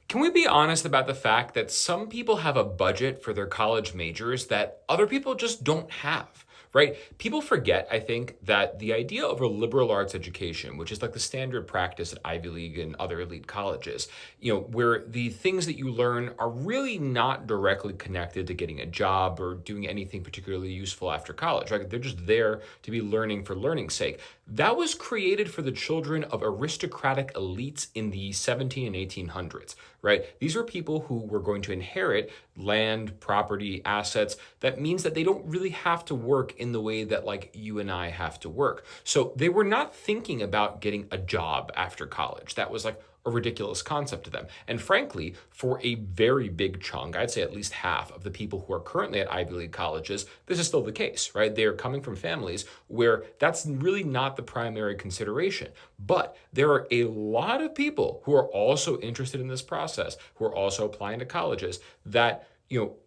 Can we be honest about the fact that some people have a budget for their college majors that other people just don't have? Right? People forget, I think, that the idea of a liberal arts education, which is like the standard practice at Ivy League and other elite colleges, where the things that you learn are really not directly connected to getting a job or doing anything particularly useful after college, right? They're just there to be learning for learning's sake. That was created for the children of aristocratic elites in the 17 and 1800s, right? These were people who were going to inherit land, property, assets. That means that they don't really have to work in the way that like you and I have to work. So they were not thinking about getting a job after college. That was like a ridiculous concept to them. And frankly, for a very big chunk, I'd say at least half of the people who are currently at Ivy League colleges, this is still the case, right? They are coming from families where that's really not the primary consideration. But there are a lot of people who are also interested in this process, who are also applying to colleges that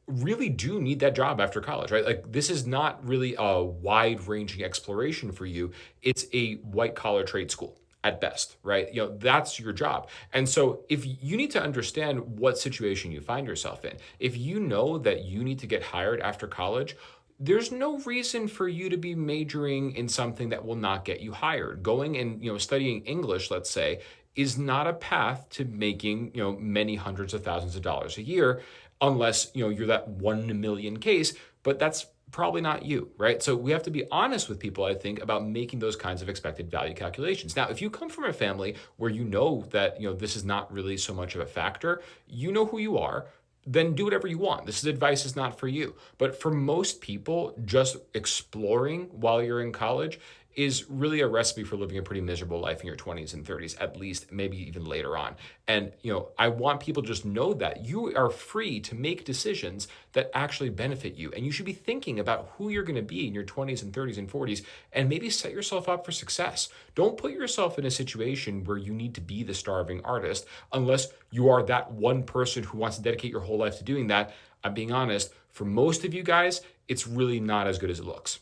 really do need that job after college, right? Like this is not really a wide ranging exploration for you. It's a white collar trade school at best, right? That's your job. And so if you need to understand what situation you find yourself in, if you know that you need to get hired after college, there's no reason for you to be majoring in something that will not get you hired. Going and, studying English, let's say, is not a path to making, many hundreds of thousands of dollars a year unless, you're that 1 million case, but that's probably not you, right? So we have to be honest with people, I think, about making those kinds of expected value calculations. Now, if you come from a family where you know that, this is not really so much of a factor, you know who you are, then do whatever you want. This advice is not for you. But for most people, just exploring while you're in college is really a recipe for living a pretty miserable life in your 20s and 30s, at least, maybe even later on. And, I want people to just know that you are free to make decisions that actually benefit you. And you should be thinking about who you're going to be in your 20s and 30s and 40s and maybe set yourself up for success. Don't put yourself in a situation where you need to be the starving artist unless you are that one person who wants to dedicate your whole life to doing that. I'm being honest, for most of you guys, it's really not as good as it looks.